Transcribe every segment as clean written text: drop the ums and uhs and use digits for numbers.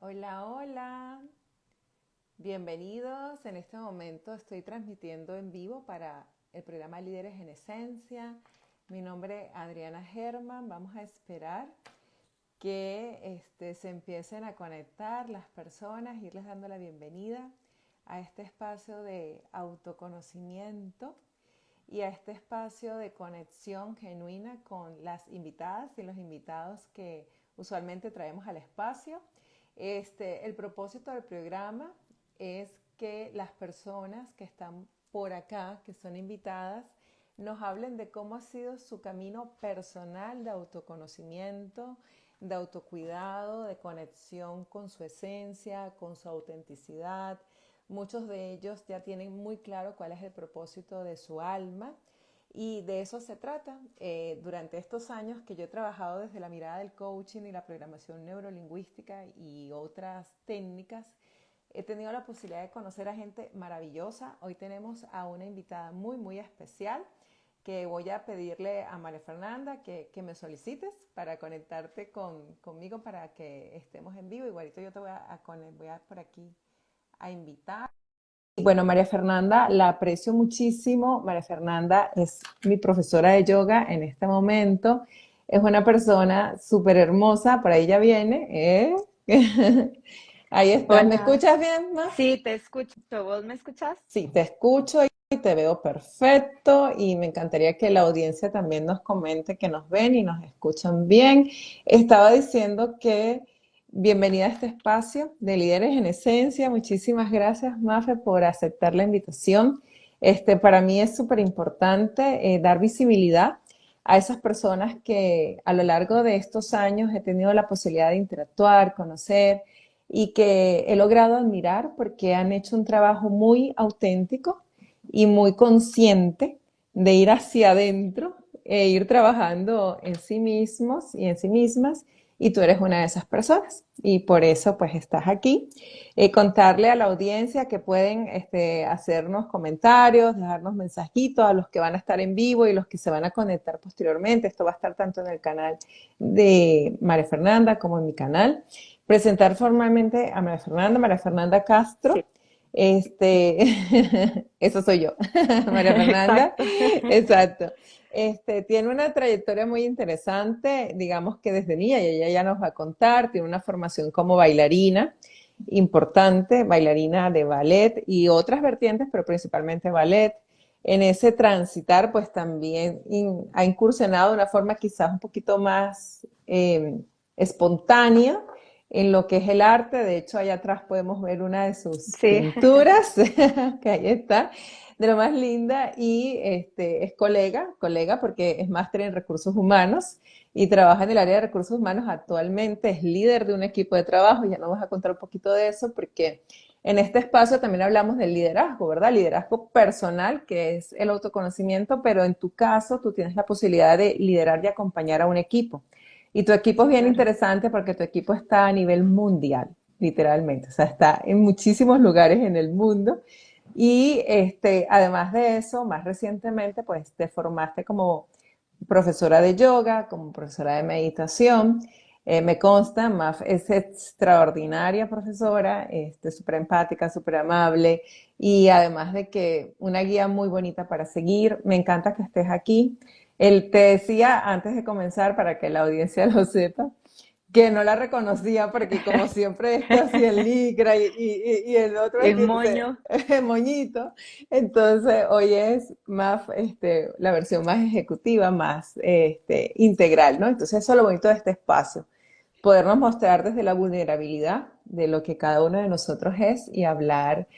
Hola, hola. Bienvenidos. En este momento estoy transmitiendo en vivo para el programa Líderes en Esencia. Mi nombre es Adriana Germán. Vamos a esperar que se empiecen a conectar las personas, irles dando la bienvenida a este espacio de autoconocimiento y a este espacio de conexión genuina con las invitadas y los invitados que usualmente traemos al espacio. El propósito del programa es que las personas que están por acá, que son invitadas, nos hablen de cómo ha sido su camino personal de autoconocimiento, de autocuidado, de conexión con su esencia, con su autenticidad. Muchos de ellos ya tienen muy claro cuál es el propósito de su alma y de eso se trata. Durante estos años que yo he trabajado desde la mirada del coaching y la programación neurolingüística y otras técnicas, he tenido la posibilidad de conocer a gente maravillosa. Hoy tenemos a una invitada muy, muy especial que voy a pedirle a María Fernanda que me solicites para conectarte conmigo para que estemos en vivo. Igualito yo te voy a por aquí a invitar. Bueno, María Fernanda, la aprecio muchísimo. María Fernanda es mi profesora de yoga en este momento. Es una persona súper hermosa, por ahí ya viene, ¿eh? Ahí estás. ¿Me Hola, escuchas bien, Maf? sí, te escucho. ¿Vos me escuchás? Sí, te escucho y te veo perfecto y me encantaría que la audiencia también nos comente que nos ven y nos escuchan bien. Estaba diciendo que bienvenida a este espacio de Líderes en Esencia. Muchísimas gracias, Mafe, por aceptar la invitación. Para mí es súper importante dar visibilidad a esas personas que a lo largo de estos años he tenido la posibilidad de interactuar, conocer y que he logrado admirar porque han hecho un trabajo muy auténtico y muy consciente de ir hacia adentro e ir trabajando en sí mismos y en sí mismas, y tú eres una de esas personas y por eso pues estás aquí. Contarle a la audiencia que pueden hacernos comentarios, dejarnos mensajitos a los que van a estar en vivo y los que se van a conectar posteriormente. Esto va a estar tanto en el canal de María Fernanda como en mi canal. Presentar formalmente a María Fernanda Castro. Sí, Eso soy yo, María Fernanda, exacto. exacto. Tiene una trayectoria muy interesante, digamos que desde niña, y ella ya nos va a contar, tiene una formación como bailarina importante, bailarina de ballet y otras vertientes, pero principalmente ballet. En ese transitar, pues también ha incursionado de una forma quizás un poquito más espontánea en lo que es el arte. De hecho, allá atrás podemos ver una de sus Sí, pinturas, que ahí está, de lo más linda, y es colega porque es máster en recursos humanos y trabaja en el área de recursos humanos. Actualmente es líder de un equipo de trabajo. Ya nos vas a contar un poquito de eso porque en este espacio también hablamos del liderazgo, ¿verdad? Liderazgo personal, que es el autoconocimiento, pero en tu caso tú tienes la posibilidad de liderar y acompañar a un equipo. Y tu equipo es sí, bien claro. interesante porque tu equipo está a nivel mundial, literalmente. O sea, está en muchísimos lugares en el mundo. Y además de eso, más recientemente, pues te formaste como profesora de yoga, como profesora de meditación. Me consta, Maf es extraordinaria profesora, súper empática, súper amable y además de que una guía muy bonita para seguir. Me encanta que estés aquí. Él te decía antes de comenzar, para que la audiencia lo sepa, que no la reconocía porque como siempre está así en licra y el otro El aquí, moño. entonces, moñito. Entonces hoy es más, la versión más ejecutiva, más integral, ¿no? Entonces eso es lo bonito de este espacio, podernos mostrar desde la vulnerabilidad de lo que cada uno de nosotros es y hablar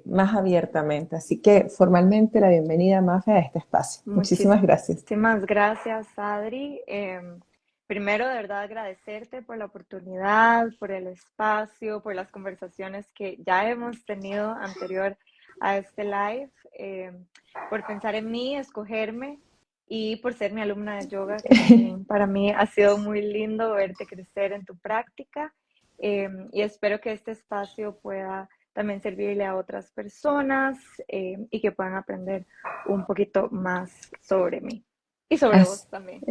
más abiertamente. Así que formalmente la bienvenida, Mafe, a este espacio. Muchísimas gracias. Muchísimas gracias, Adri. Primero, de verdad, agradecerte por la oportunidad, por el espacio, por las conversaciones que ya hemos tenido anterior a este live, por pensar en mí, escogerme y por ser mi alumna de yoga, que también para mí ha sido muy lindo verte crecer en tu práctica. Y espero que este espacio pueda también servirle a otras personas y que puedan aprender un poquito más sobre mí. y sobre As- vos también.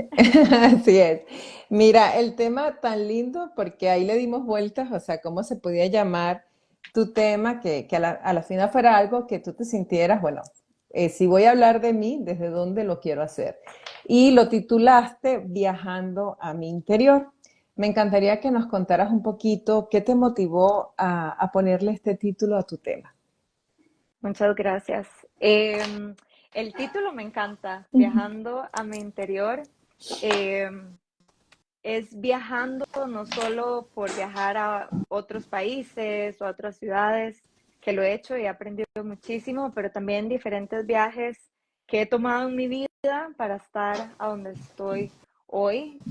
Así es. Mira, el tema tan lindo, porque ahí le dimos vueltas, o sea, cómo se podía llamar tu tema, que a la final fuera algo que tú te sintieras, bueno, si voy a hablar de mí, ¿desde dónde lo quiero hacer? Y lo titulaste Viajando a mi interior. Me encantaría que nos contaras un poquito qué te motivó a ponerle este título a tu tema. Muchas gracias. El título me encanta, Viajando a mi interior. Em, es viajando no solo por viajar a otros países o a otras ciudades, que lo he hecho y he aprendido muchísimo, pero también diferentes viajes que he tomado en mi vida para estar a donde estoy hoy.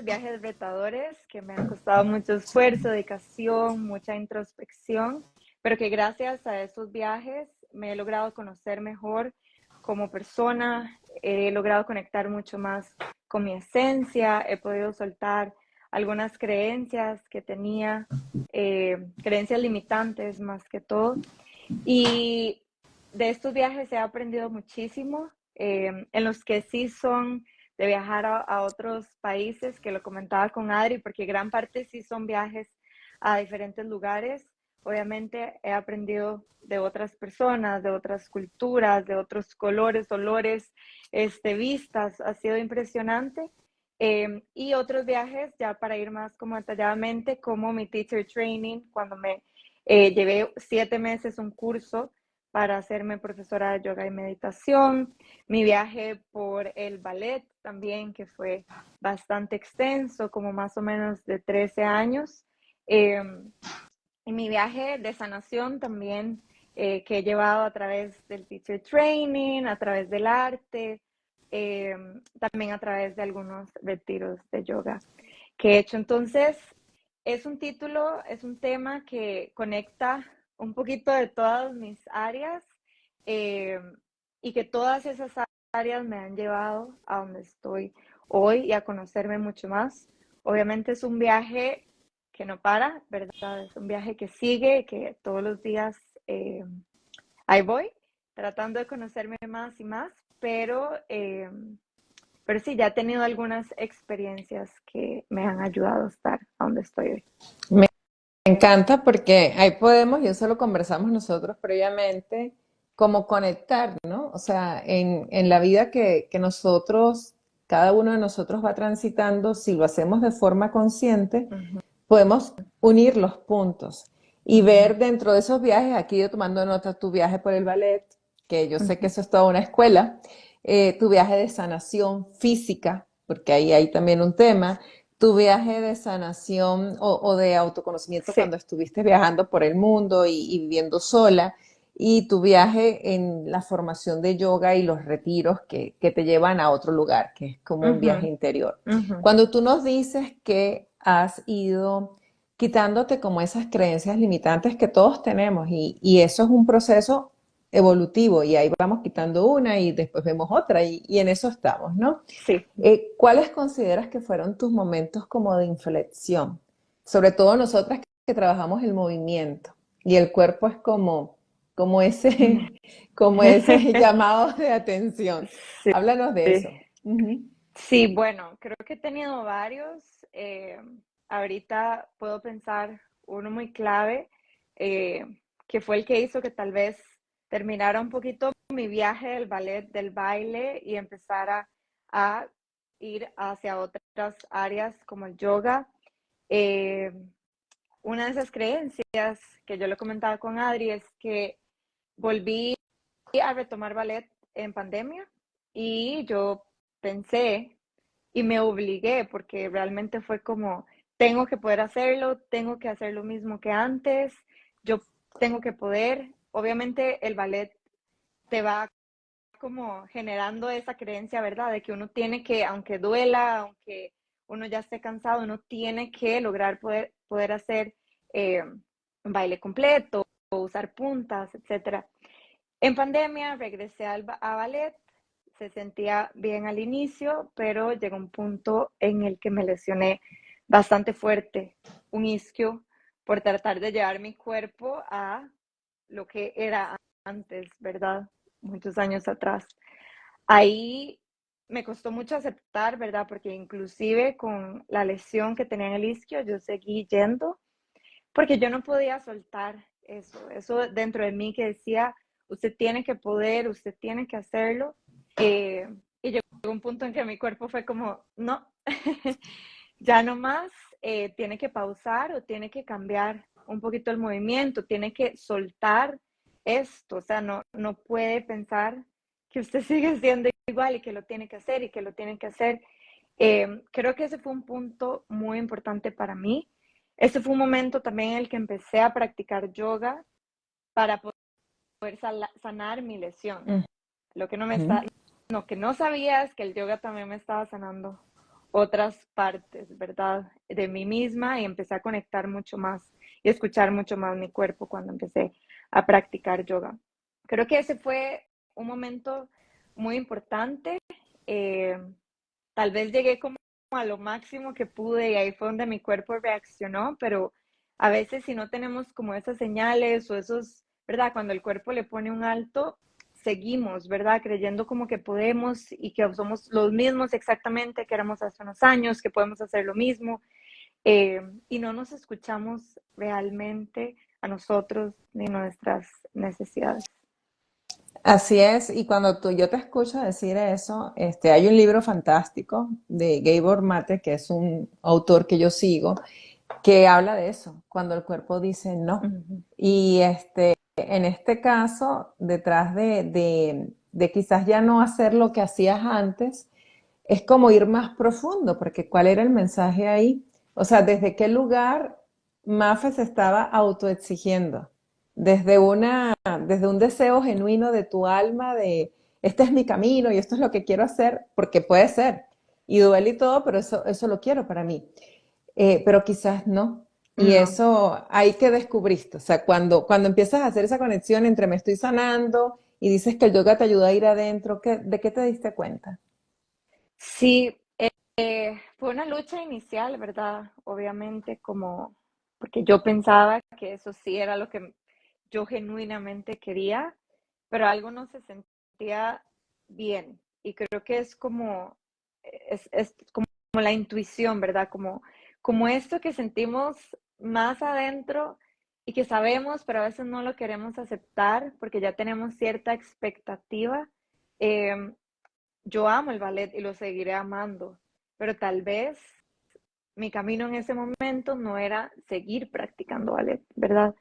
Viajes retadores que me han costado mucho esfuerzo, dedicación, mucha introspección, pero que gracias a esos viajes me he logrado conocer mejor como persona, he logrado conectar mucho más con mi esencia, he podido soltar algunas creencias que tenía, creencias limitantes más que todo. Y de estos viajes he aprendido muchísimo, en los que sí son de viajar a otros países, que lo comentaba con Adri, porque gran parte sí son viajes a diferentes lugares. Obviamente he aprendido de otras personas, de otras culturas, de otros colores, olores, vistas. Ha sido impresionante. Y otros viajes, ya para ir más como detalladamente, como mi teacher training, cuando me llevé 7 meses un curso para hacerme profesora de yoga y meditación, mi viaje por el ballet también, que fue bastante extenso, como más o menos de 13 años, eh, y mi viaje de sanación también, que he llevado a través del teacher training, a través del arte, eh, también a través de algunos retiros de yoga que he hecho. Entonces, es un título, es un tema que conecta un poquito de todas mis áreas, eh, y que todas esas áreas me han llevado a donde estoy hoy y a conocerme mucho más. Obviamente es un viaje que no para, ¿verdad? Es un viaje que sigue, que todos los días, ahí voy, tratando de conocerme más y más, pero sí, ya he tenido algunas experiencias que me han ayudado a estar a donde estoy hoy. Me encanta porque ahí podemos, y eso lo conversamos nosotros previamente, como conectar, ¿no? O sea, en la vida que nosotros, cada uno de nosotros va transitando, si lo hacemos de forma consciente, Ujú, podemos unir los puntos y ujú, ver dentro de esos viajes, aquí yo tomando nota tu viaje por el ballet, que yo sé que ujú. eso es toda una escuela, tu viaje de sanación física, porque ahí hay también un tema, tu viaje de sanación o de autoconocimiento Sí, cuando estuviste viajando por el mundo y viviendo sola, y tu viaje en la formación de yoga y los retiros que te llevan a otro lugar, que es como un viaje ujú, interior. ujú. Cuando tú nos dices que has ido quitándote como esas creencias limitantes que todos tenemos y eso es un proceso evolutivo y ahí vamos quitando una y después vemos otra y en eso estamos, ¿no? Sí, ¿Cuáles consideras que fueron tus momentos como de inflexión? Sobre todo nosotras que trabajamos el movimiento y el cuerpo es como ese, como ese llamado de atención. sí, Háblanos de eso. Ujú. sí, bueno, creo que he tenido varios. Ahorita puedo pensar uno muy clave, eh, que fue el que hizo que tal vez terminara un poquito mi viaje del ballet, del baile y empezara a ir hacia otras áreas como el yoga. Eh, una de esas creencias que yo le comentaba con Adri es que volví a retomar ballet en pandemia y yo pensé y me obligué porque realmente fue como, tengo que poder hacerlo, tengo que hacer lo mismo que antes, yo tengo que poder. Obviamente el ballet te va como generando esa creencia, ¿verdad? De que uno tiene que, aunque duela, aunque uno ya esté cansado, uno tiene que lograr poder hacer, un baile completo o usar puntas, etcétera. En pandemia regresé a ballet, se sentía bien al inicio, pero llegó un punto en el que me lesioné bastante fuerte, un isquio, por tratar de llevar mi cuerpo a lo que era antes, ¿verdad? Muchos años atrás. ahí me costó mucho aceptar, ¿verdad? Porque inclusive con la lesión que tenía en el isquio, yo seguí yendo porque yo no podía soltar eso dentro de mí que decía, usted tiene que poder, usted tiene que hacerlo. Y llegó un punto en que mi cuerpo fue como, no, ya no más, tiene que pausar o tiene que cambiar un poquito el movimiento, tiene que soltar esto, o sea, no puede pensar que usted sigue siendo igual y que lo tiene que hacer y que lo tiene que hacer. Creo que ese fue un punto muy importante para mí. Ese fue un momento también en el que empecé a practicar yoga para poder sanar mi lesión. Lo que no me está, lo que no sabía es que el yoga también me estaba sanando otras partes, ¿verdad? De mí misma y empecé a conectar mucho más y escuchar mucho más mi cuerpo cuando empecé a practicar yoga. Creo que ese fue un momento muy importante. Eh, Tal vez llegué como a lo máximo que pude y ahí fue donde mi cuerpo reaccionó, pero a veces si no tenemos como esas señales o esos, ¿verdad? Cuando el cuerpo le pone un alto, seguimos, ¿verdad? Creyendo como que podemos y que somos los mismos exactamente que éramos hace unos años, que podemos hacer lo mismo, y no nos escuchamos realmente a nosotros ni nuestras necesidades. Así es, y cuando yo te escucho decir eso, hay un libro fantástico de Gabor Mate, que es un autor que yo sigo, que habla de eso, cuando el cuerpo dice no. Ujú. Y en este caso, detrás de quizás ya no hacer lo que hacías antes, es como ir más profundo, porque ¿cuál era el mensaje ahí? O sea, ¿desde qué lugar Mafe se estaba autoexigiendo? Desde un deseo genuino de tu alma de este es mi camino y esto es lo que quiero hacer, porque puede ser, y duele y todo, pero eso lo quiero para mí. Pero quizás no. Y No. eso hay que descubriste. O sea, cuando empiezas a hacer esa conexión entre me estoy sanando y dices que el yoga te ayuda a ir adentro, ¿de qué te diste cuenta? Sí, fue una lucha inicial, ¿verdad? Obviamente, como porque yo pensaba que eso sí era lo que yo genuinamente quería, pero algo no se sentía bien. Y creo que es como, es como la intuición, ¿verdad? Como esto que sentimos más adentro y que sabemos, pero a veces no lo queremos aceptar porque ya tenemos cierta expectativa. Eh, yo amo el ballet y lo seguiré amando, pero tal vez mi camino en ese momento no era seguir practicando ballet, ¿verdad?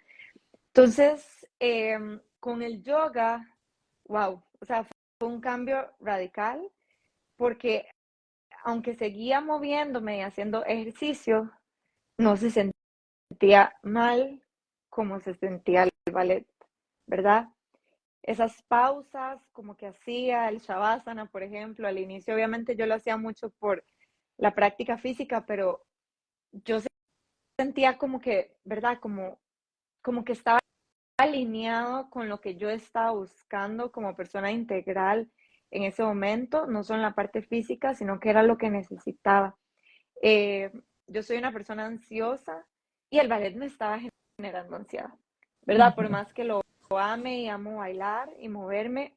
Entonces, con el yoga, wow, o sea, fue un cambio radical porque aunque seguía moviéndome y haciendo ejercicio, no se sentía mal como se sentía el ballet, ¿verdad? Esas pausas como que hacía el Shavasana, por ejemplo, al inicio obviamente yo lo hacía mucho por la práctica física, pero yo sentía como que, ¿verdad? Como que estaba alineado con lo que yo estaba buscando como persona integral en ese momento, no solo en la parte física, sino que era lo que necesitaba. Eh, yo soy una persona ansiosa y el ballet me estaba generando ansiedad, ¿verdad? Por más que lo ame y amo bailar y moverme,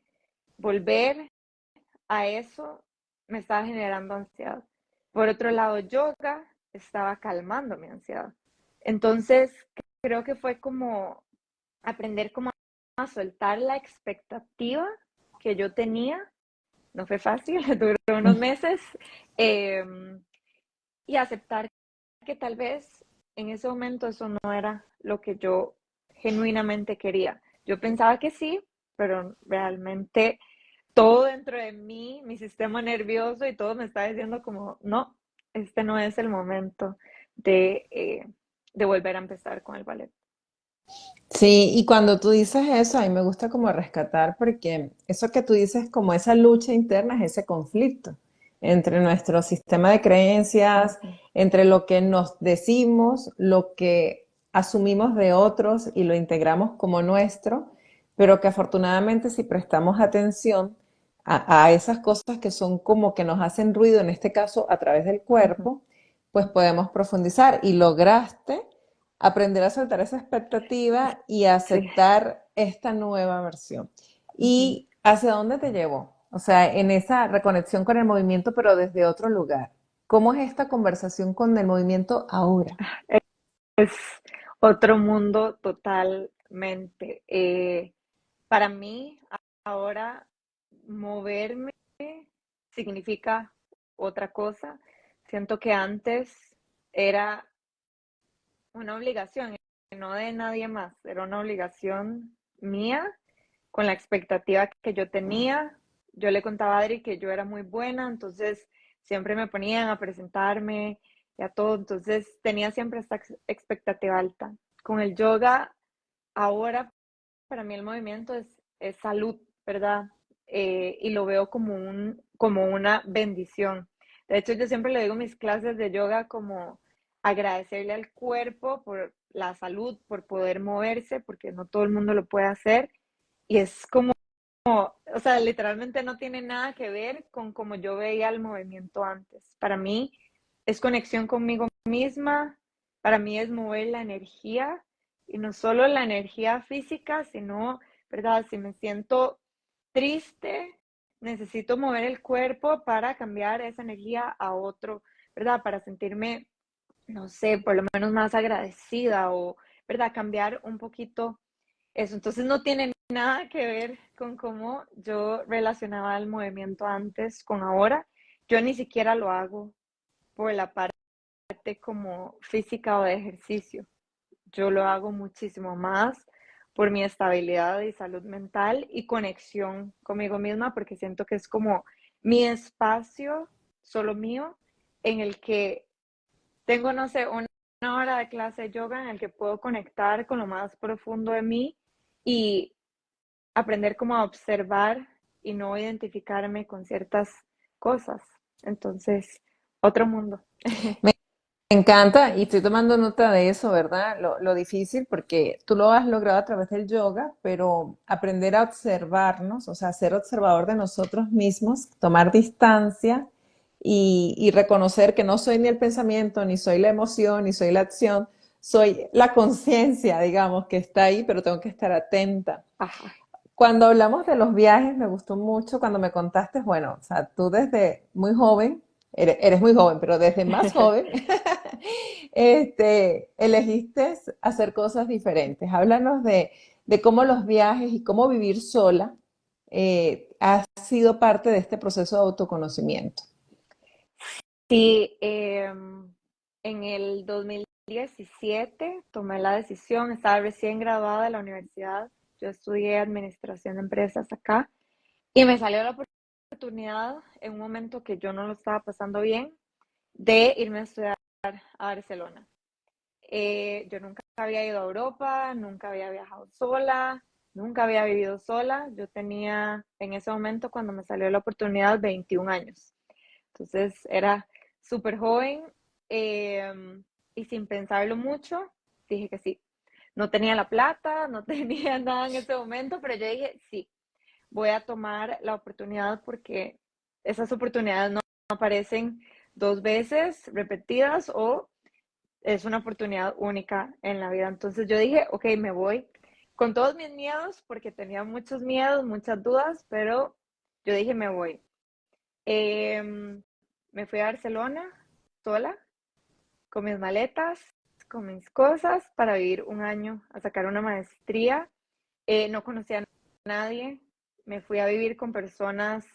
volver a eso me estaba generando ansiedad. Por otro lado, yoga estaba calmando mi ansiedad. Entonces, creo que fue como aprender como a soltar la expectativa que yo tenía. No fue fácil, duró unos meses. eh, y aceptar que tal vez en ese momento eso no era lo que yo genuinamente quería. Yo pensaba que sí, pero realmente todo dentro de mí, mi sistema nervioso y todo me está diciendo como, no, este no es el momento de volver a empezar con el ballet. Sí, y cuando tú dices eso, a mí me gusta como rescatar, porque eso que tú dices como esa lucha interna es ese conflicto entre nuestro sistema de creencias, Ujú, entre lo que nos decimos, lo que asumimos de otros y lo integramos como nuestro, pero que afortunadamente si prestamos atención a esas cosas que son como que nos hacen ruido, en este caso a través del ujú. cuerpo, pues podemos profundizar y lograste aprender a soltar esa expectativa y Sí. aceptar esta nueva versión. Ujú. ¿Y hacia dónde te llevó? O sea, en esa reconexión con el movimiento, pero desde otro lugar. ¿Cómo es esta conversación con el movimiento ahora? Es otro mundo totalmente. Para mí, ahora moverme significa otra cosa. Siento que antes era una obligación, no de nadie más, era una obligación mía con la expectativa que yo tenía. Yo le contaba a Adri que yo era muy buena, entonces siempre me ponían a presentarme y a todo, entonces tenía siempre esta expectativa alta. Con el yoga, ahora para mí el movimiento es salud, ¿verdad? Y lo veo como una bendición. De hecho, yo siempre le digo en mis clases de yoga como agradecerle al cuerpo por la salud, por poder moverse, porque no todo el mundo lo puede hacer. Y es como, o sea, literalmente no tiene nada que ver con cómo yo veía el movimiento antes. Para mí es conexión conmigo misma, para mí es mover la energía y no solo la energía física, sino, ¿verdad? Si me siento triste, necesito mover el cuerpo para cambiar esa energía a otro, ¿verdad? Para sentirme, no sé, por lo menos más agradecida o, ¿verdad? Cambiar un poquito eso. Entonces no tiene nada que ver con cómo yo relacionaba el movimiento antes con ahora. Yo ni siquiera lo hago por la parte como física o de ejercicio. Yo lo hago muchísimo más por mi estabilidad y salud mental y conexión conmigo misma, porque siento que es como mi espacio, solo mío, en el que tengo, no sé, una hora de clase de yoga en el que puedo conectar con lo más profundo de mí y aprender como a observar y no identificarme con ciertas cosas. Entonces, otro mundo. Me encanta y estoy tomando nota de eso, ¿verdad? Lo difícil, porque tú lo has logrado a través del yoga, pero aprender a observarnos, o sea, ser observador de nosotros mismos, tomar distancia y reconocer que no soy ni el pensamiento, ni soy la emoción, ni soy la acción, soy la conciencia, digamos, que está ahí, pero tengo que estar atenta. Ajá. Cuando hablamos de los viajes, me gustó mucho cuando me contaste, bueno, o sea, tú desde muy joven, eres muy joven, pero desde más joven, elegiste hacer cosas diferentes. Háblanos de cómo los viajes y cómo vivir sola ha sido parte de este proceso de autoconocimiento. Sí, en el 2017 tomé la decisión, estaba recién graduada de la universidad, yo estudié administración de empresas acá y me salió la oportunidad en un momento que yo no lo estaba pasando bien de irme a estudiar a Barcelona. Yo nunca había ido a Europa, nunca había viajado sola, nunca había vivido sola. Yo tenía en ese momento, cuando me salió la oportunidad, 21 años. Entonces era súper joven eh, y sin pensarlo mucho, dije que sí. No tenía la plata, no tenía nada en ese momento, pero yo dije, sí, voy a tomar la oportunidad porque esas oportunidades no aparecen dos veces repetidas o es una oportunidad única en la vida. Entonces yo dije, ok, me voy con todos mis miedos, porque tenía muchos miedos, muchas dudas, pero yo dije, me voy. Me fui a Barcelona sola, con mis maletas, con mis cosas, para vivir un año, a sacar una maestría. No conocía a nadie, me fui a vivir con personas,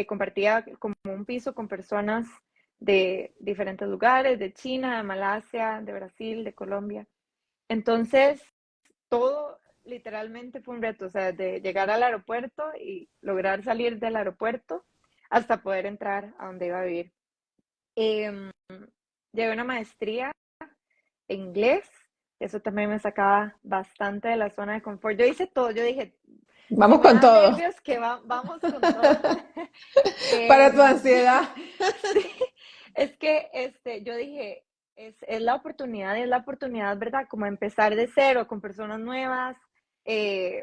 compartía como un piso con personas de diferentes lugares, de China, de Malasia, de Brasil, de Colombia. Entonces, todo literalmente fue un reto, o sea, de llegar al aeropuerto y lograr salir del aeropuerto hasta poder entrar a donde iba a vivir. Eh, Llevé una maestría en inglés, eso también me sacaba bastante de la zona de confort. Yo hice todo, yo dije, si Vamos me con da todo. nervios, que vamos con todo. Para tu Em, ansiedad. sí, es que yo dije, es la oportunidad, es la oportunidad, ¿verdad? Como empezar de cero con personas nuevas y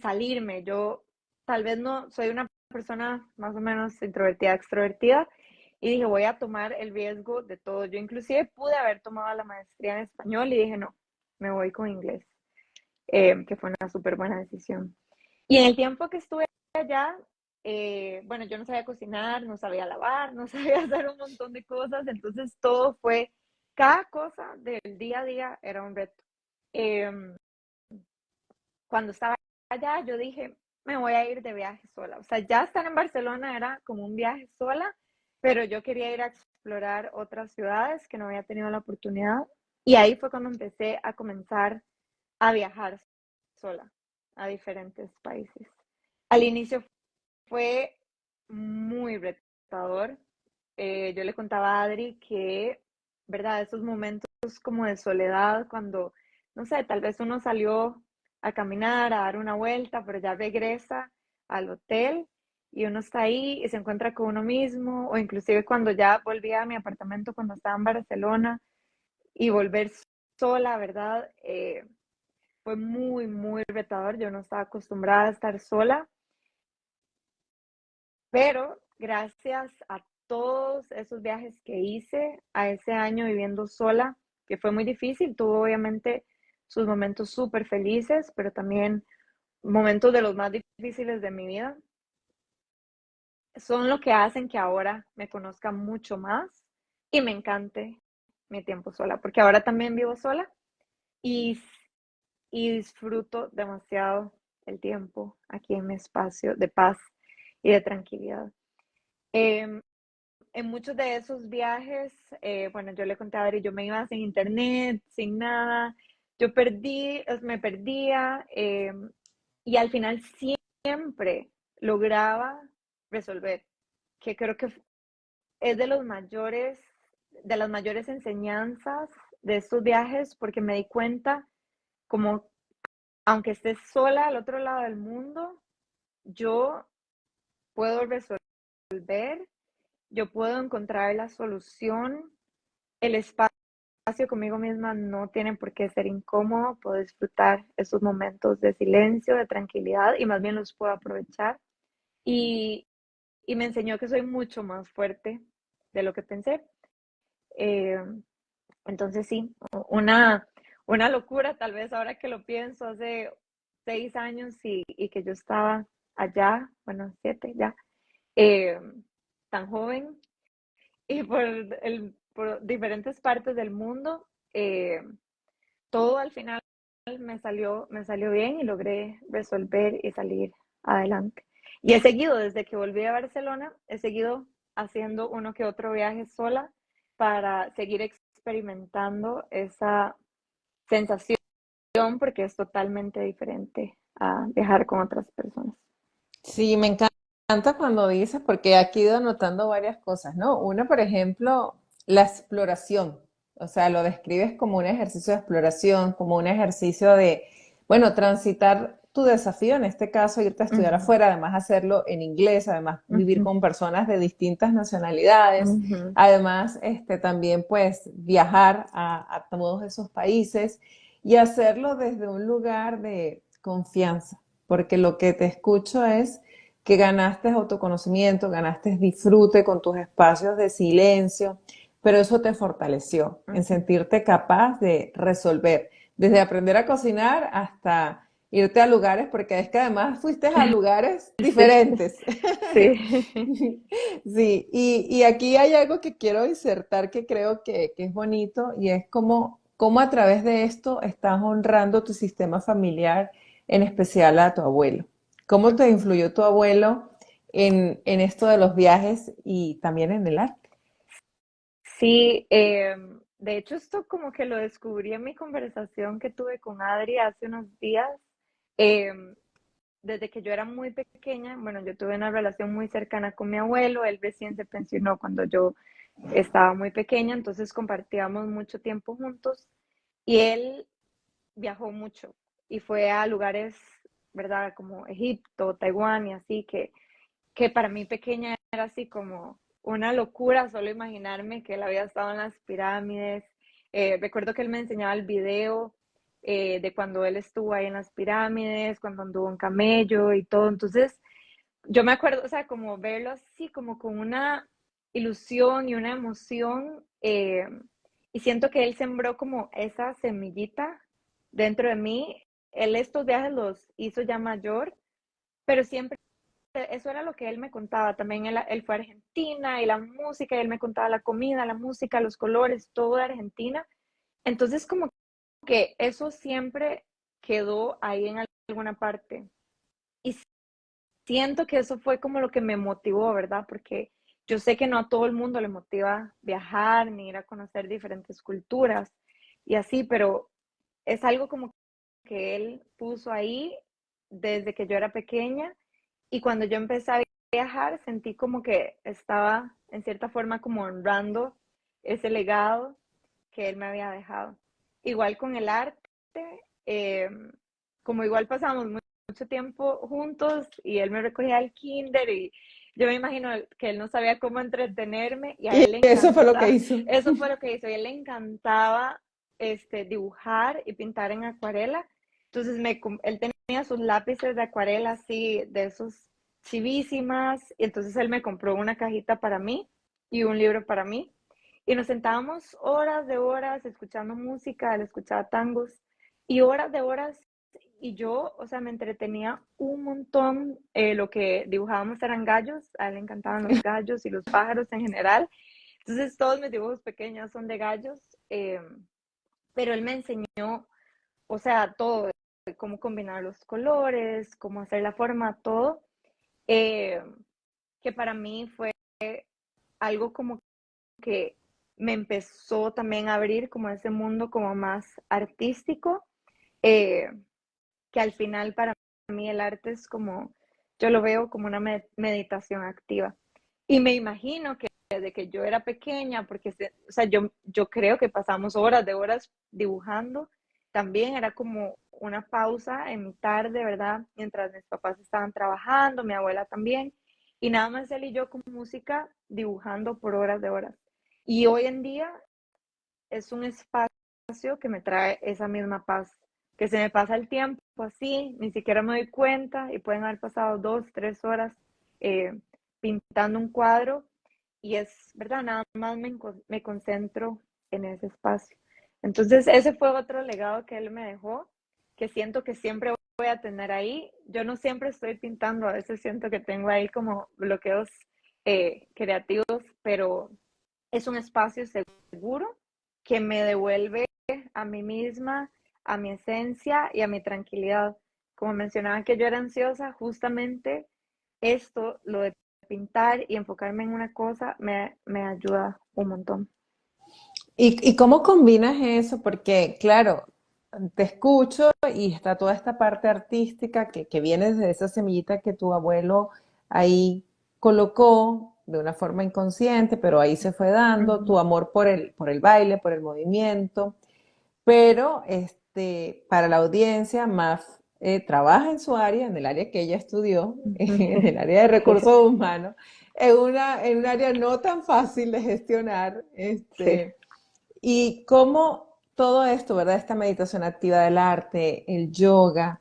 salirme. Yo tal vez no soy una persona más o menos introvertida, extrovertida, y dije, voy a tomar el riesgo de todo. Yo inclusive pude haber tomado la maestría en español y dije, no, me voy con inglés, que fue una súper buena decisión. Y en el tiempo que estuve allá, bueno, yo no sabía cocinar, no sabía lavar, no sabía hacer un montón de cosas, entonces todo fue, cada cosa del día a día era un reto. Em, Cuando estaba allá, yo dije, me voy a ir de viaje sola. O sea, ya estar en Barcelona era como un viaje sola, pero yo quería ir a explorar otras ciudades que no había tenido la oportunidad. Y ahí fue cuando empecé a comenzar a viajar sola a diferentes países. Al inicio fue muy retador. Yo le contaba a Adri que, ¿verdad? Esos momentos como de soledad, cuando, no sé, tal vez uno salió a caminar, a dar una vuelta, pero ya regresa al hotel y uno está ahí y se encuentra con uno mismo, o inclusive cuando ya volví a mi apartamento cuando estaba en Barcelona y volver sola, ¿verdad? Fue muy, muy retador. Yo no estaba acostumbrada a estar sola, pero gracias a todos esos viajes que hice, a ese año viviendo sola, que fue muy difícil, tuvo obviamente sus momentos súper felices, pero también momentos de los más difíciles de mi vida, son lo que hacen que ahora me conozca mucho más y me encante mi tiempo sola, porque ahora también vivo sola y, y disfruto demasiado el tiempo aquí en mi espacio de paz y de tranquilidad. Eh, en muchos de esos viajes, bueno, yo le conté a Adri, yo me iba sin internet, sin nada, yo me perdía y al final siempre lograba resolver, que creo que es de las mayores enseñanzas de estos viajes, porque me di cuenta como, aunque estés sola al otro lado del mundo, yo puedo resolver, yo puedo encontrar la solución. El espacio conmigo misma no tiene por qué ser incómodo, puedo disfrutar esos momentos de silencio, de tranquilidad y más bien los puedo aprovechar. Y, y me enseñó que soy mucho más fuerte de lo que pensé. Eh, entonces sí, una locura tal vez ahora que lo pienso, hace 6 años y que yo estaba allá, bueno, 7 ya, eh, tan joven y por diferentes partes del mundo. Todo al final me salió bien y logré resolver y salir adelante. Y he seguido, desde que volví a Barcelona, he seguido haciendo uno que otro viaje sola para seguir experimentando esa sensación, porque es totalmente diferente a viajar con otras personas. Sí, me encanta cuando dices, porque aquí he ido anotando varias cosas, ¿no? Una, por ejemplo, la exploración. O sea, lo describes como un ejercicio de exploración, como un ejercicio de, bueno, transitar tu desafío, en este caso, irte a estudiar Ujú, afuera, además hacerlo en inglés, además vivir ujú, con personas de distintas nacionalidades, ujú, además, también, pues, viajar a todos esos países y hacerlo desde un lugar de confianza, porque lo que te escucho es que ganaste autoconocimiento, ganaste disfrute con tus espacios de silencio, pero eso te fortaleció en ujú. sentirte capaz de resolver, desde aprender a cocinar hasta irte a lugares, porque es que además fuiste a lugares Sí, diferentes. sí. Sí, y aquí hay algo que quiero insertar que creo que es bonito y es como a través de esto estás honrando tu sistema familiar, en especial a tu abuelo. ¿Cómo te influyó tu abuelo en esto de los viajes y también en el arte? Sí, de hecho esto como que lo descubrí en mi conversación que tuve con Adri hace unos días. Em, Desde que yo era muy pequeña, bueno, yo tuve una relación muy cercana con mi abuelo, él recién se pensionó cuando yo estaba muy pequeña, entonces compartíamos mucho tiempo juntos y él viajó mucho y fue a lugares, ¿verdad? Como Egipto, Taiwán y así, que para mí pequeña era así como una locura solo imaginarme que él había estado en las pirámides. Recuerdo que él me enseñaba el video de cuando él estuvo ahí en las pirámides, cuando anduvo en camello y todo. Entonces, yo me acuerdo, o sea, como verlo así, como con una ilusión y una emoción. Y siento que él sembró como esa semillita dentro de mí. Él estos viajes los hizo ya mayor, pero siempre eso era lo que él me contaba. También él fue a Argentina y la música, y él me contaba la comida, la música, los colores, todo de Argentina. Entonces, como que eso siempre quedó ahí en alguna parte. Y siento que eso fue como lo que me motivó, ¿verdad? Porque yo sé que no a todo el mundo le motiva viajar ni ir a conocer diferentes culturas y así, pero es algo como que él puso ahí desde que yo era pequeña, y cuando yo empecé a viajar sentí como que estaba en cierta forma como honrando ese legado que él me había dejado. Igual con el arte, eh, como igual pasamos mucho tiempo juntos y él me recogía al kinder, y yo me imagino que él no sabía cómo entretenerme y a Y él le eso fue lo que encantaba, hizo. eso fue lo que hizo, y a él le encantaba dibujar y pintar en acuarela. Entonces él tenía sus lápices de acuarela así, de esos chivísimas, y entonces él me compró una cajita para mí y un libro para mí. Y nos sentábamos horas de horas escuchando música, él escuchaba tangos, y horas de horas, y yo, o sea, me entretenía un montón. Lo que dibujábamos eran gallos, a él le encantaban los gallos y los pájaros en general. Entonces todos mis dibujos pequeños son de gallos, pero él me enseñó, o sea, todo, cómo combinar los colores, cómo hacer la forma, todo, eh, que para mí fue algo como que me empezó también a abrir como ese mundo como más artístico, eh, que al final para mí el arte es como, yo lo veo como una meditación activa. Y me imagino que desde que yo era pequeña, porque o sea, yo creo que pasamos horas de horas dibujando, también era como una pausa en mi tarde, ¿verdad? Mientras mis papás estaban trabajando, mi abuela también, y nada más él y yo con música dibujando por horas de horas. Y hoy en día es un espacio que me trae esa misma paz, que se me pasa el tiempo así, ni siquiera me doy cuenta, y pueden haber pasado 2, 3 horas eh, pintando un cuadro, y es verdad, nada más me concentro en ese espacio. Entonces, ese fue otro legado que él me dejó, que siento que siempre voy a tener ahí. Yo no siempre estoy pintando, a veces siento que tengo ahí como bloqueos creativos, pero es un espacio seguro que me devuelve a mí misma, a mi esencia y a mi tranquilidad. Como mencionaba que yo era ansiosa, justamente esto, lo de pintar y enfocarme en una cosa, me ayuda un montón. Y cómo combinas eso? Porque, claro, te escucho y está toda esta parte artística que viene desde esa semillita que tu abuelo ahí colocó de una forma inconsciente, pero ahí se fue dando, Ujú. tu amor por el baile, por el movimiento. Pero para la audiencia, Maf trabaja en su área, en el área que ella estudió, en el área de recursos humanos, en un área no tan fácil de gestionar. Sí. Y cómo todo esto, ¿verdad? Esta meditación activa del arte, el yoga,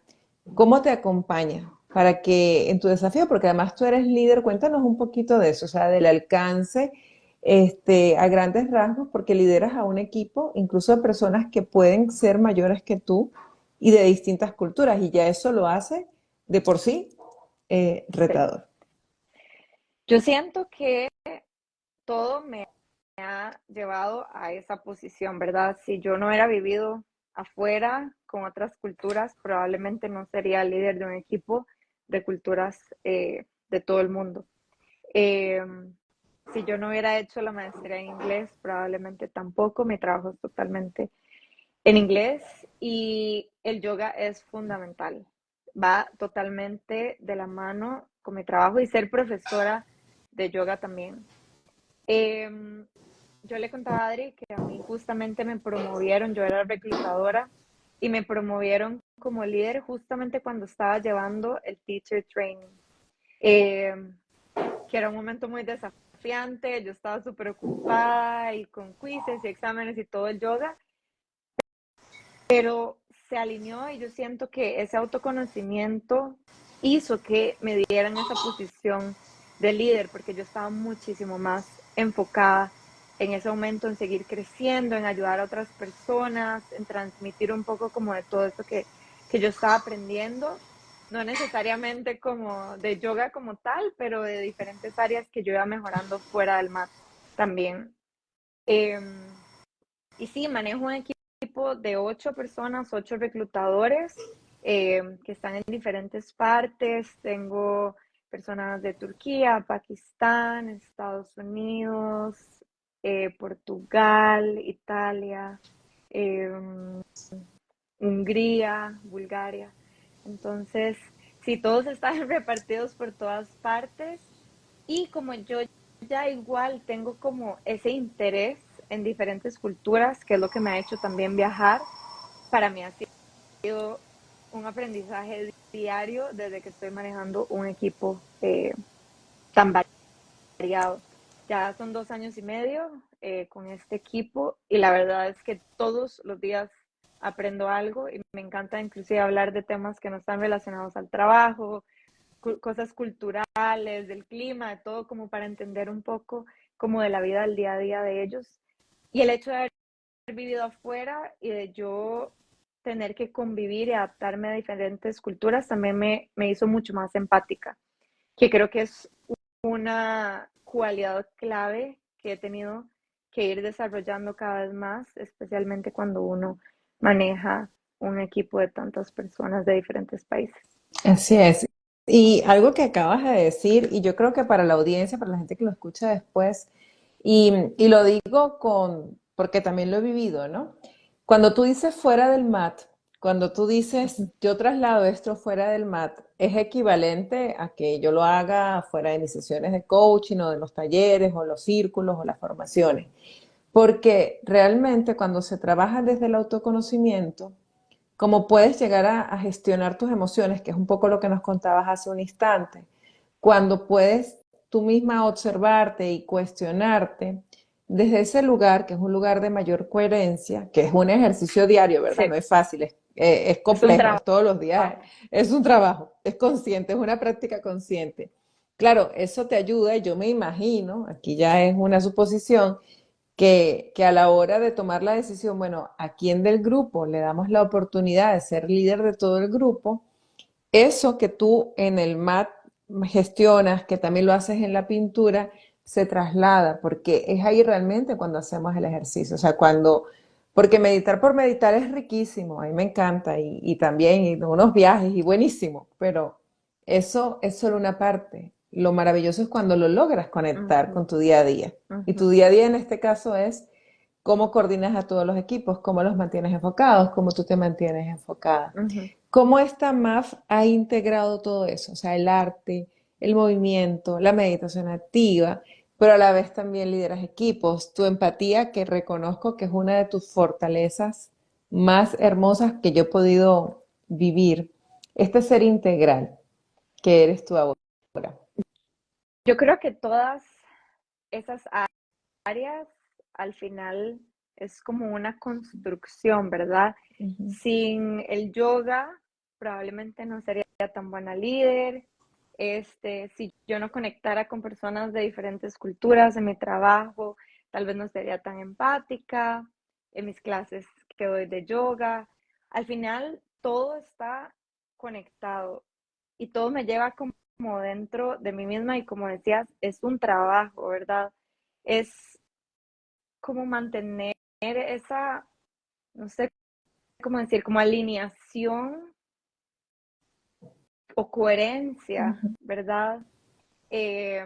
¿cómo te acompaña para que en tu desafío, porque además tú eres líder, cuéntanos un poquito de eso, o sea, del alcance a grandes rasgos, porque lideras a un equipo, incluso de personas que pueden ser mayores que tú y de distintas culturas, y ya eso lo hace de por sí Sí. retador. Yo siento que todo me ha llevado a esa posición, ¿verdad? Si yo no hubiera vivido afuera con otras culturas, probablemente no sería líder de un equipo de culturas de todo el mundo. Eh, si yo no hubiera hecho la maestría en inglés, probablemente tampoco. Mi trabajo es totalmente en inglés, y el yoga es fundamental. Va totalmente de la mano con mi trabajo, y ser profesora de yoga también. Eh, yo le contaba a Adri que a mí justamente me promovieron, yo era reclutadora, y me promovieron como líder justamente cuando estaba llevando el teacher training, eh, que era un momento muy desafiante. Yo estaba súper ocupada y con quizzes y exámenes y todo el yoga, pero se alineó, y yo siento que ese autoconocimiento hizo que me dieran esa posición de líder, porque yo estaba muchísimo más enfocada en ese momento en seguir creciendo, en ayudar a otras personas, en transmitir un poco como de todo eso que yo estaba aprendiendo. no necesariamente como de yoga como tal, pero de diferentes áreas que yo iba mejorando fuera del mat también. Y sí, manejo un equipo de 8 personas, 8 reclutadores que están en diferentes partes. Tengo personas de Turquía, Pakistán, Estados Unidos, Portugal, Italia, eh, Hungría, Bulgaria. Entonces, sí, todos están repartidos por todas partes y como yo ya igual tengo como ese interés en diferentes culturas, que es lo que me ha hecho también viajar, para mí ha sido un aprendizaje diario desde que estoy manejando un equipo tan variado. Ya son 2 años y medio con este equipo y la verdad es que todos los días aprendo algo y me encanta inclusive hablar de temas que no están relacionados al trabajo, cosas culturales, del clima, de todo, como para entender un poco como de la vida del día a día de ellos. Y el hecho de haber vivido afuera y de yo tener que convivir y adaptarme a diferentes culturas también me hizo mucho más empática, que creo que es una cualidad clave que he tenido que ir desarrollando cada vez más, especialmente cuando uno maneja un equipo de tantas personas de diferentes países. Así es. Y algo que acabas de decir, y yo creo que para la audiencia, para la gente que lo escucha después, y lo digo porque también lo he vivido, ¿no? Cuando tú dices fuera del mat, cuando tú dices yo traslado esto fuera del mat, es equivalente a que yo lo haga fuera de mis sesiones de coaching o de los talleres o los círculos o las formaciones. Porque realmente cuando se trabaja desde el autoconocimiento, cómo puedes llegar a gestionar tus emociones, que es un poco lo que nos contabas hace un instante, cuando puedes tú misma observarte y cuestionarte desde ese lugar, que es un lugar de mayor coherencia, que es un ejercicio diario, ¿verdad? Sí, No es fácil, es es un complejo, es todos los días, trabajo. es un trabajo, es consciente, es una práctica consciente. Claro, eso te ayuda y yo me imagino, aquí ya es una suposición, que a la hora de tomar la decisión, bueno, ¿a quién del grupo le damos la oportunidad de ser líder de todo el grupo? Eso que tú en el mat gestionas, que también lo haces en la pintura, se traslada, porque es ahí realmente cuando hacemos el ejercicio, o sea, porque meditar por meditar es riquísimo, a mí me encanta, y también y unos viajes y buenísimo, pero eso es solo una parte. Lo maravilloso es cuando lo logras conectar con Ujú, tu día a día. Y ujú, tu día a día en este caso es cómo coordinas a todos los equipos, cómo los mantienes enfocados, cómo tú te mantienes enfocada. ujú. ¿Cómo esta MAF ha integrado todo eso? O sea, el arte, el movimiento, la meditación activa, pero a la vez también lideras equipos, tu empatía, que reconozco que es una de tus fortalezas más hermosas que yo he podido vivir. Este ser integral que eres tú ahora. Yo creo que todas esas áreas al final es como una construcción, ¿verdad? Ujú. Sin el yoga probablemente no sería tan buena líder. Si yo no conectara con personas de diferentes culturas en mi trabajo, tal vez no sería tan empática en mis clases que doy de yoga. Al final todo está conectado y todo me lleva como dentro de mí misma y como decías, es un trabajo, ¿verdad? Es como mantener esa, no sé cómo decir, como alineación o coherencia, ¿verdad? Eh,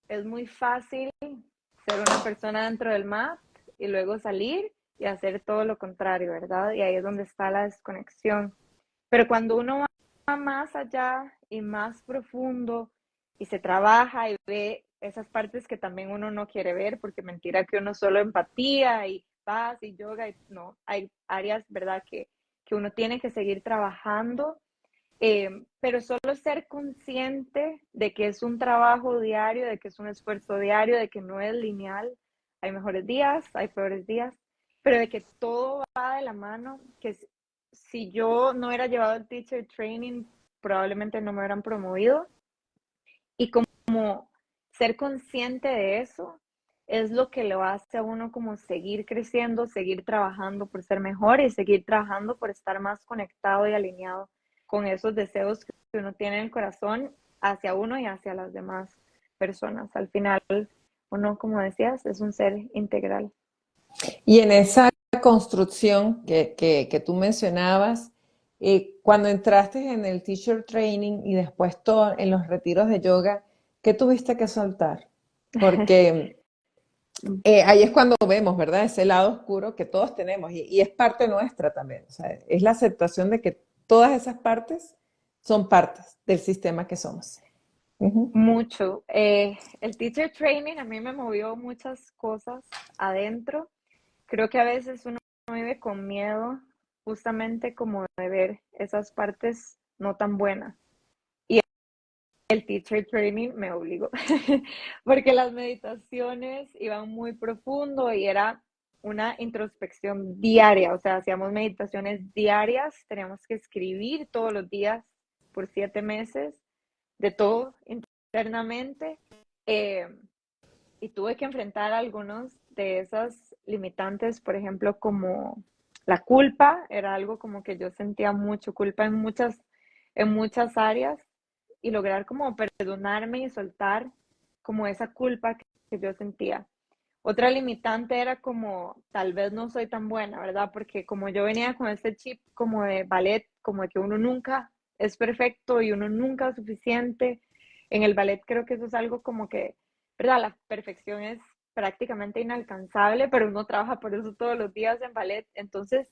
es muy fácil ser una persona dentro del mat y luego salir y hacer todo lo contrario, ¿verdad? Y ahí es donde está la desconexión. Pero cuando uno va más allá y más profundo y se trabaja y ve esas partes que también uno no quiere ver, porque mentira que uno solo empatía y paz y yoga, y no, hay áreas, ¿verdad?, que uno tiene que seguir trabajando, pero solo ser consciente de que es un trabajo diario, de que es un esfuerzo diario, de que no es lineal, hay mejores días, hay peores días, pero de que todo va de la mano, que si yo no hubiera llevado el teacher training, probablemente no me hubieran promovido. Y como ser consciente de eso es lo que lo hace a uno como seguir creciendo, seguir trabajando por ser mejor y seguir trabajando por estar más conectado y alineado con esos deseos que que uno tiene en el corazón hacia uno y hacia las demás personas. Al final, uno, como decías, es un ser integral. Y en esa construcción que tú mencionabas, cuando entraste en el teacher training y después todo, en los retiros de yoga, ¿qué tuviste que soltar? Porque ahí es cuando vemos, ¿verdad? Ese lado oscuro que todos tenemos y es parte nuestra también. O sea, es la aceptación de que todas esas partes son partes del sistema que somos. Ujú. Mucho. El teacher training a mí me movió muchas cosas adentro. Creo que a veces uno vive con miedo justamente como de ver esas partes no tan buenas. Y el teacher training me obligó, porque las meditaciones iban muy profundo y era una introspección diaria, o sea, hacíamos meditaciones diarias, teníamos que escribir todos los días por 7 meses de todo internamente. eh, y tuve que enfrentar algunos de esas limitantes, por ejemplo, como la culpa, era algo como que yo sentía mucho culpa en muchas áreas y lograr como perdonarme y soltar como esa culpa que yo sentía. Otra limitante era como, tal vez no soy tan buena, ¿verdad? Porque como yo venía con este chip como de ballet, como de que uno nunca es perfecto y uno nunca es suficiente. En el ballet creo que eso es algo como que, ¿verdad? La perfección es prácticamente inalcanzable, pero uno trabaja por eso todos los días en ballet. Entonces,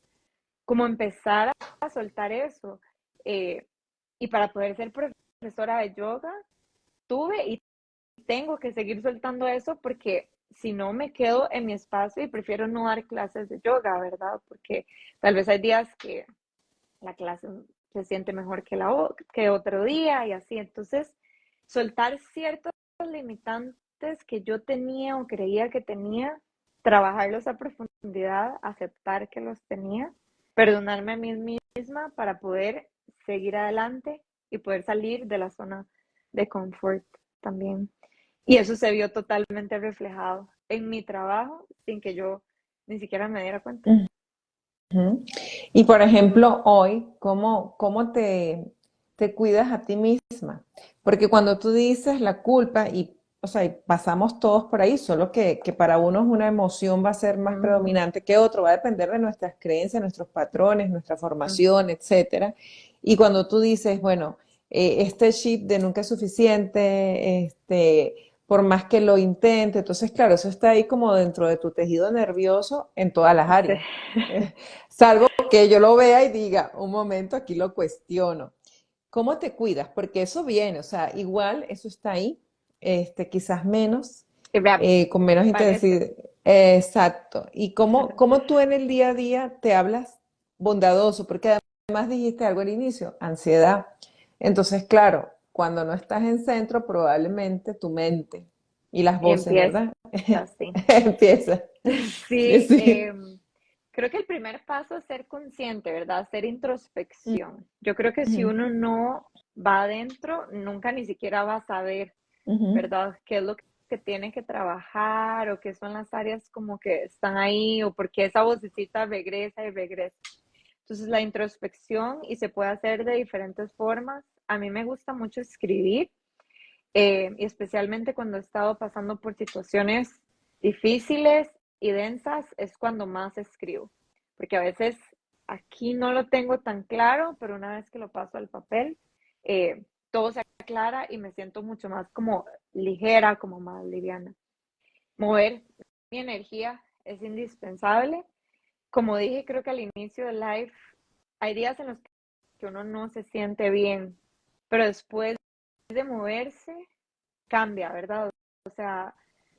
como empezar a soltar eso. eh, y para poder ser profesora de yoga, tuve y tengo que seguir soltando eso porque si no me quedo en mi espacio y prefiero no dar clases de yoga, ¿verdad? Porque tal vez hay días que la clase se siente mejor que, que otro día y así. Entonces, soltar ciertos limitantes que yo tenía o creía que tenía, trabajarlos a profundidad, aceptar que los tenía, perdonarme a mí misma para poder seguir adelante y poder salir de la zona de confort también. Y eso se vio totalmente reflejado en mi trabajo sin que yo ni siquiera me diera cuenta. Ujú. Y por ejemplo, hoy, ¿cómo te cuidas a ti misma? Porque cuando tú dices la culpa, o sea, y pasamos todos por ahí, solo que para unos una emoción va a ser más Ujú, predominante que otro, va a depender de nuestras creencias, nuestros patrones, nuestra ujú. formación, etcétera. Y cuando tú dices, bueno, este chip de nunca es suficiente, por más que lo intente, entonces, claro, eso está ahí como dentro de tu tejido nervioso en todas las Sí. áreas. Salvo que yo lo vea y diga, un momento, aquí lo cuestiono. ¿Cómo te cuidas? Porque eso viene, o sea, igual eso está ahí, quizás menos, Y vea, con menos parece. intensidad. Exacto. ¿Y cómo tú en el día a día te hablas bondadoso? Porque además dijiste algo al inicio, ansiedad. Entonces, claro, cuando no estás en centro, probablemente tu mente y las voces, Empieza ¿verdad? así. Empieza. Sí, Sí, sí. creo que el primer paso es ser consciente, ¿verdad? Hacer introspección. Yo creo que si uno no va adentro, nunca ni siquiera va a saber, Ujú. ¿verdad? ¿Qué es lo que tiene que trabajar o qué son las áreas como que están ahí o por qué esa vocecita regresa y regresa? Entonces, la introspección y se puede hacer de diferentes formas. A mí me gusta mucho escribir y especialmente cuando he estado pasando por situaciones difíciles y densas, es cuando más escribo, porque a veces aquí no lo tengo tan claro, pero una vez que lo paso al papel, todo se aclara y me siento mucho más como ligera, como más liviana. Mover mi energía es indispensable. Como dije, creo que al inicio del live, hay días en los que uno no se siente bien, pero después de moverse, cambia, ¿verdad? O sea,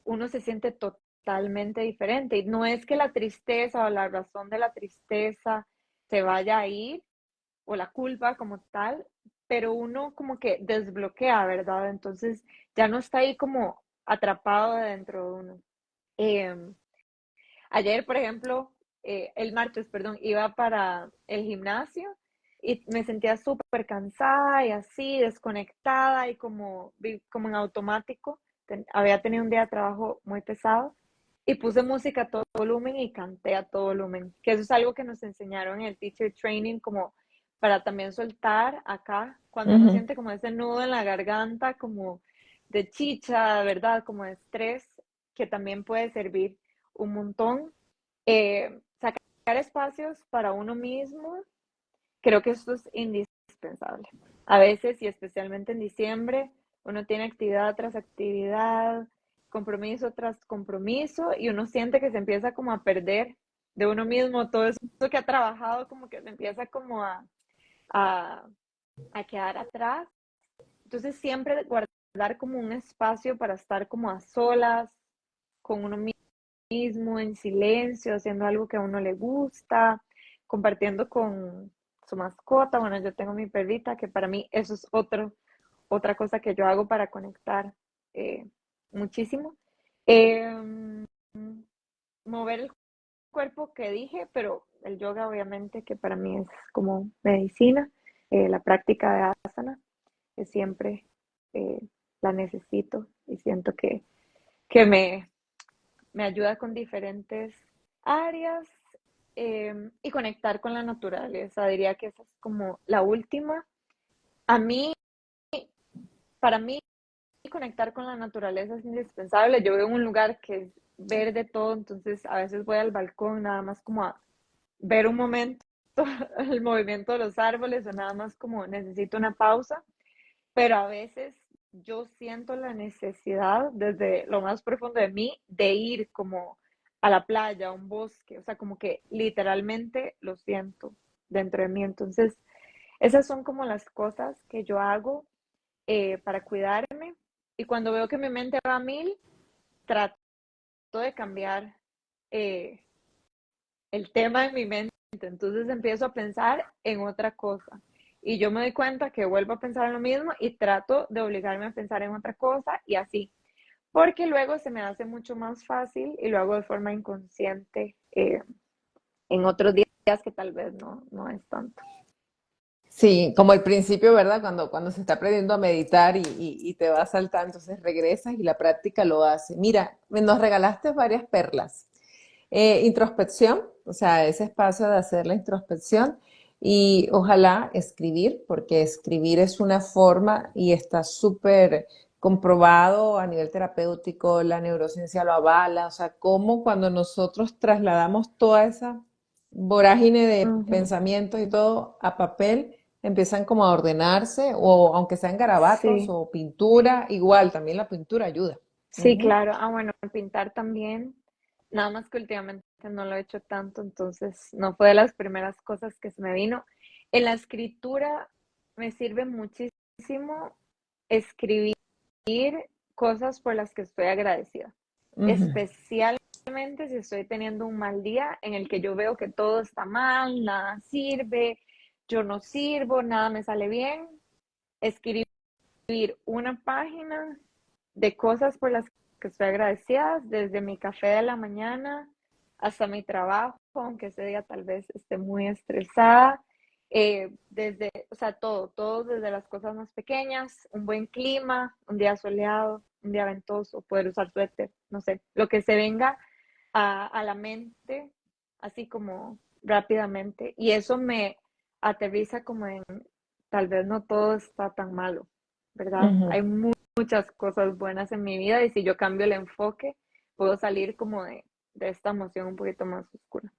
uno se siente totalmente diferente. Y no es que la tristeza o la razón de la tristeza se vaya a ir, o la culpa como tal, pero uno como que desbloquea, ¿verdad? Entonces ya no está ahí como atrapado dentro de uno. Eh, Ayer, por ejemplo, el martes, perdón, iba para el gimnasio y me sentía súper cansada y así, desconectada y como en automático. Había tenido un día de trabajo muy pesado y puse música a todo volumen y canté a todo volumen, que eso es algo que nos enseñaron en el teacher training, como para también soltar acá, cuando uno Ujú. siente como ese nudo en la garganta, como de chicha, ¿verdad? Como de estrés, que también puede servir un montón. Sacar espacios para uno mismo, creo que esto es indispensable. A veces, y especialmente en diciembre, uno tiene actividad tras actividad, compromiso tras compromiso, y uno siente que se empieza como a perder de uno mismo, todo eso que ha trabajado como que se empieza como a, a quedar atrás. Entonces siempre guardar como un espacio para estar como a solas, con uno mismo, en silencio, haciendo algo que a uno le gusta, compartiendo con su mascota. Bueno, yo tengo mi perrita, que para mí eso es otra cosa que yo hago para conectar eh, muchísimo. Eh, Mover el cuerpo que dije, pero el yoga obviamente que para mí es como medicina, la práctica de asana, que siempre eh, la necesito y siento que me ayuda con diferentes áreas y conectar con la naturaleza. Diría que esa es como la última. A mí, para mí, conectar con la naturaleza es indispensable. Yo vivo en un lugar que es verde todo, entonces a veces voy al balcón nada más como a ver un momento el movimiento de los árboles o nada más como necesito una pausa, pero a veces yo siento la necesidad desde lo más profundo de mí de ir como a la playa, a un bosque, o sea, como que literalmente lo siento dentro de mí. Entonces, esas son como las cosas que yo hago para cuidarme y cuando veo que mi mente va a mil, trato de cambiar eh, el tema en mi mente, entonces empiezo a pensar en otra cosa. Y yo me doy cuenta que vuelvo a pensar en lo mismo y trato de obligarme a pensar en otra cosa y así, porque luego se me hace mucho más fácil y lo hago de forma inconsciente en otros días que tal vez no es tanto. Sí, como el principio, ¿verdad? Cuando se está aprendiendo a meditar y te va a saltar, entonces regresas y la práctica lo hace. Mira, nos regalaste varias perlas. Introspección, o sea, ese espacio de hacer la introspección y ojalá escribir, porque escribir es una forma y está súper comprobado a nivel terapéutico, la neurociencia lo avala, o sea, cómo cuando nosotros trasladamos toda esa vorágine de Ujú. pensamientos y todo a papel, empiezan como a ordenarse, o aunque sean garabatos Sí, o pintura, igual, también la pintura ayuda. sí, Ujú. claro. Ah, bueno, pintar también. Nada más que últimamente no lo he hecho tanto, entonces no fue de las primeras cosas que se me vino. En la escritura me sirve muchísimo escribir cosas por las que estoy agradecida, Ujú. especialmente si estoy teniendo un mal día en el que yo veo que todo está mal, nada sirve, yo no sirvo, nada me sale bien. Escribir una página de cosas por las que estoy agradecida, desde mi café de la mañana hasta mi trabajo, aunque ese día tal vez esté muy estresada, desde, o sea, todo desde las cosas más pequeñas, un buen clima, un día soleado, un día ventoso, poder usar suéter, no sé, lo que se venga a la mente, así como rápidamente, y eso me aterriza como en, tal vez no todo está tan malo, ¿verdad? Ujú. Hay muchas cosas buenas en mi vida y si yo cambio el enfoque, puedo salir como de esta emoción un poquito más oscura.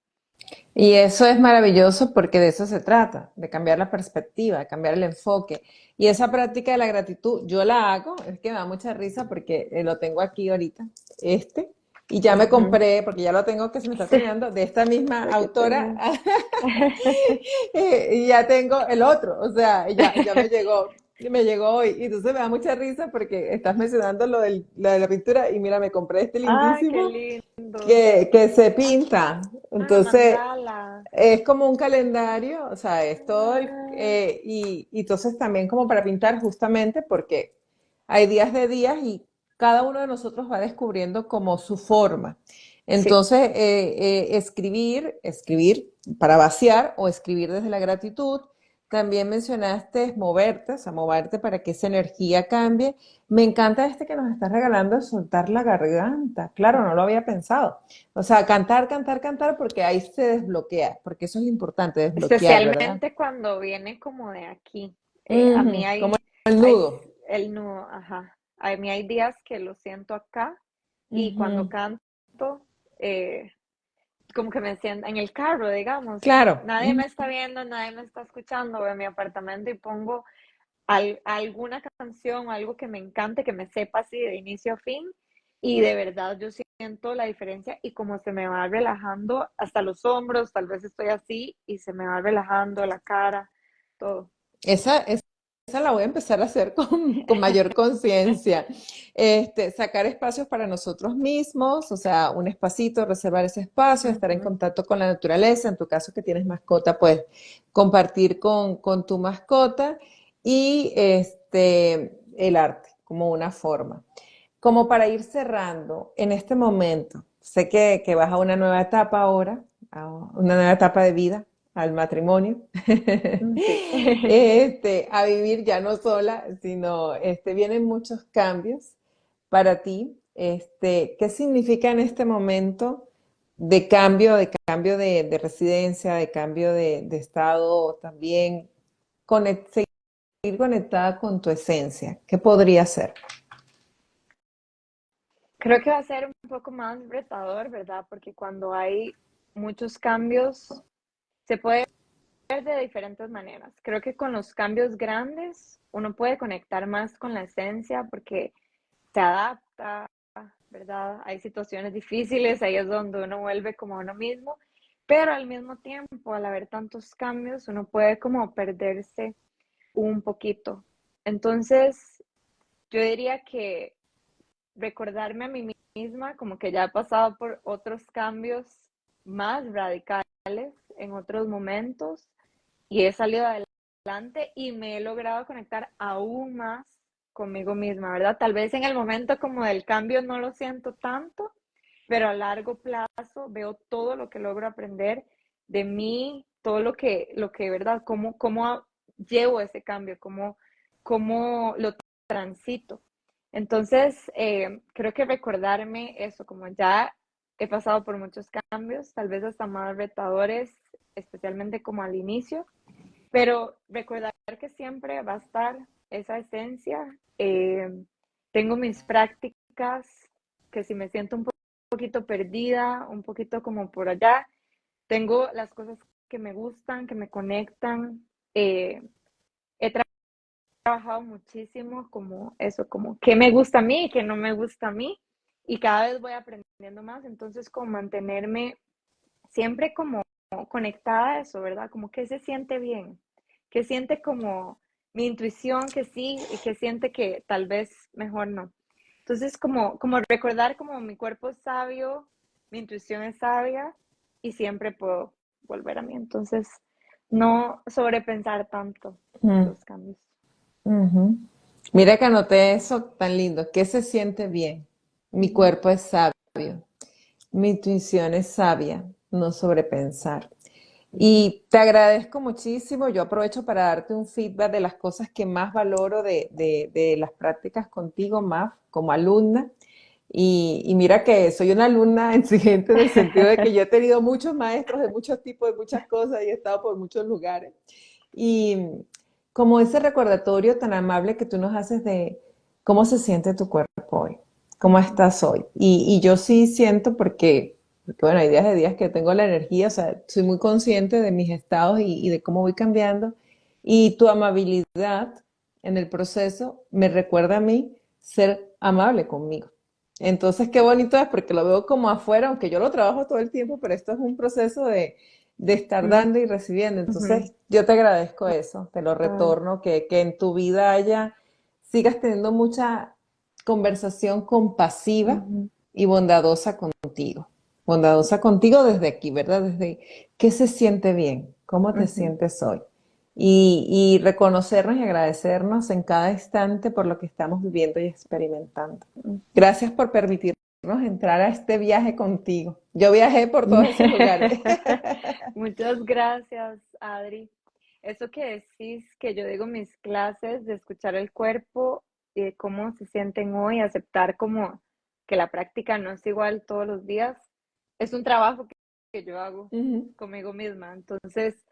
Y eso es maravilloso porque de eso se trata, de cambiar la perspectiva, de cambiar el enfoque. Y esa práctica de la gratitud, yo la hago, es que me da mucha risa porque lo tengo aquí ahorita, este, y ya me Ujú. compré, porque ya lo tengo que se me está Sí, terminando, de esta misma sé que autora, tenés. y ya tengo el otro, o sea, ya me llegó hoy. Y entonces me da mucha risa porque estás mencionando lo de la pintura y mira, me compré este Ay, qué lindísimo lindo. que se pinta. Ah, Entonces, mandala. es como un calendario, o sea, es todo Ah, y entonces también como para pintar justamente porque hay días de días y cada uno de nosotros va descubriendo como su forma. sí, Entonces, escribir para vaciar o escribir desde la gratitud también mencionaste moverte, o sea, moverte para que esa energía cambie. Me encanta este que nos estás regalando, de soltar la garganta. Claro, no lo había pensado. O sea, cantar, cantar, cantar, porque ahí se desbloquea, porque eso es importante, desbloquear, ¿verdad? Especialmente cuando viene como de aquí. A mí Ujú, como el hay nudo. el nudo, ajá. A mí hay días que lo siento acá y cuando Ujú. canto, eh, como que me siento en el carro, digamos. Claro. Nadie Ujú. me está viendo, nadie me está escuchando, voy a mi apartamento y pongo alguna canción o algo que me encante, que me sepa así de inicio a fin. Y de verdad yo siento la diferencia y como se me va relajando hasta los hombros, tal vez estoy así y se me va relajando la cara, todo. Esa la voy a empezar a hacer con mayor conciencia. Sacar espacios para nosotros mismos, o sea, un espacito, reservar ese espacio, estar en Ujú. contacto con la naturaleza. En tu caso que tienes mascota, pues compartir con tu mascota y el arte como una forma. Como para ir cerrando, en este momento, sé que vas a una nueva etapa ahora, a una nueva etapa de vida, al matrimonio, Sí. a vivir ya no sola, sino vienen muchos cambios para ti. ¿Qué significa en este momento de residencia, de cambio de estado también, seguir conectada con tu esencia? ¿Qué podría ser? Creo que va a ser un poco más retador, ¿verdad? Porque cuando hay muchos cambios, se puede ver de diferentes maneras. Creo que con los cambios grandes uno puede conectar más con la esencia porque se adapta, ¿verdad? Hay situaciones difíciles, ahí es donde uno vuelve como uno mismo, pero al mismo tiempo, al haber tantos cambios, uno puede como perderse un poquito. Entonces, yo diría que recordarme a mí misma como que ya he pasado por otros cambios más radicales en otros momentos y he salido adelante y me he logrado conectar aún más conmigo misma, ¿verdad? Tal vez en el momento como del cambio no lo siento tanto, pero a largo plazo veo todo lo que logro aprender de mí, todo ¿verdad? Cómo llevo ese cambio, cómo lo transito. Entonces, creo que recordarme eso, como ya he pasado por muchos cambios, tal vez hasta más retadores, especialmente como al inicio, pero recordar que siempre va a estar esa esencia. Tengo mis prácticas, que si me siento un poquito perdida, un poquito como por allá, tengo las cosas que me gustan, que me conectan. He trabajado muchísimo como eso, como qué me gusta a mí y qué no me gusta a mí. Y cada vez voy aprendiendo más, entonces como mantenerme siempre como conectada a eso, ¿verdad? Como que se siente bien, que siente como mi intuición que sí y que siente que tal vez mejor no. Entonces, como recordar como mi cuerpo es sabio, mi intuición es sabia y siempre puedo volver a mí. Entonces, no sobrepensar tanto Mm, los cambios. ujú. Mira que anoté eso tan lindo. ¿Qué se siente bien? Mi Ujú. cuerpo es sabio. Mi intuición es sabia, no sobrepensar. Y te agradezco muchísimo. Yo aprovecho para darte un feedback de las cosas que más valoro de las prácticas contigo, más como alumna. Y mira que soy una alumna exigente en el sentido de que yo he tenido muchos maestros de muchos tipos, de muchas cosas y he estado por muchos lugares. Y como ese recordatorio tan amable que tú nos haces de cómo se siente tu cuerpo hoy, cómo Ujú, estás hoy. Y yo sí siento porque, bueno, hay días de días que tengo la energía, o sea, soy muy consciente de mis estados y de cómo voy cambiando. Y tu amabilidad en el proceso me recuerda a mí ser amable conmigo. Entonces, qué bonito es porque lo veo como afuera, aunque yo lo trabajo todo el tiempo, pero esto es un proceso de estar ujú, dando y recibiendo. ujú. Entonces, yo te agradezco eso, te lo Ay, retorno, que en tu vida sigas teniendo mucha conversación compasiva ujú, y bondadosa contigo. Bondadosa contigo desde aquí, ¿verdad? Desde qué se siente bien, cómo te ujú. sientes hoy. Y reconocernos y agradecernos en cada instante por lo que estamos viviendo y experimentando. Ujú. Gracias por permitirnos entrar a este viaje contigo. Yo viajé por todos esos lugares. Muchas gracias, Adri. eso que decís, que yo digo en mis clases, de escuchar el cuerpo y de cómo se sienten hoy, aceptar como que la práctica no es igual todos los días, es un trabajo que yo hago Ujú. conmigo misma. Entonces,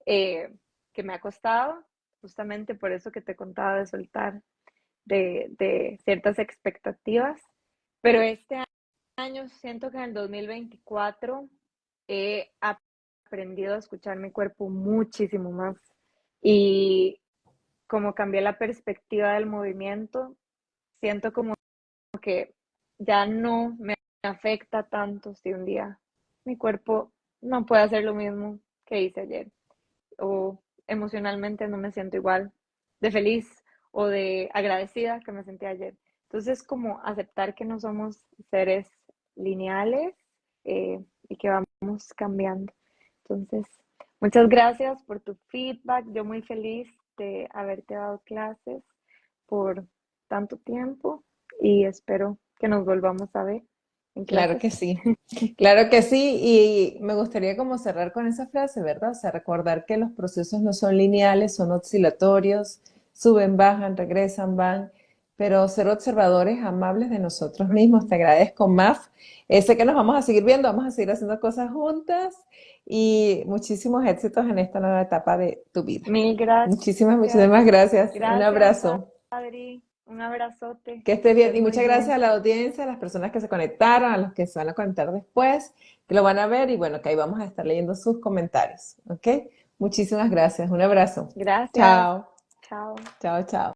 eh, que me ha costado, justamente por eso que te contaba de soltar de ciertas expectativas, pero este año siento que en el 2024 he aprendido a escuchar mi cuerpo muchísimo más y como cambié la perspectiva del movimiento, siento como que ya no me afecta tanto si un día mi cuerpo no puede hacer lo mismo que hice ayer o emocionalmente no me siento igual de feliz o de agradecida que me sentí ayer. Entonces, como aceptar que no somos seres lineales y que vamos cambiando. Entonces, muchas gracias por tu feedback. Yo muy feliz de haberte dado clases por tanto tiempo y espero que nos volvamos a ver en Claro clases. que sí, claro que sí, y me gustaría como cerrar con esa frase, ¿verdad? O sea, recordar que los procesos no son lineales, son oscilatorios, suben, bajan, regresan, van, pero ser observadores amables de nosotros mismos. Te agradezco, Maf. Sé que nos vamos a seguir viendo, vamos a seguir haciendo cosas juntas y muchísimos éxitos en esta nueva etapa de tu vida. Mil gracias. Muchísimas, muchísimas gracias. Un Gracias, abrazo. Adri. Un abrazote. Que estés Que bien estés y muy muchas gracias bien. a la audiencia, a las personas que se conectaron, a los que se van a conectar después, que lo van a ver y bueno, que ahí vamos a estar leyendo sus comentarios, ¿ok? Muchísimas gracias, un abrazo. Gracias. Chao, Chao. chao, chao.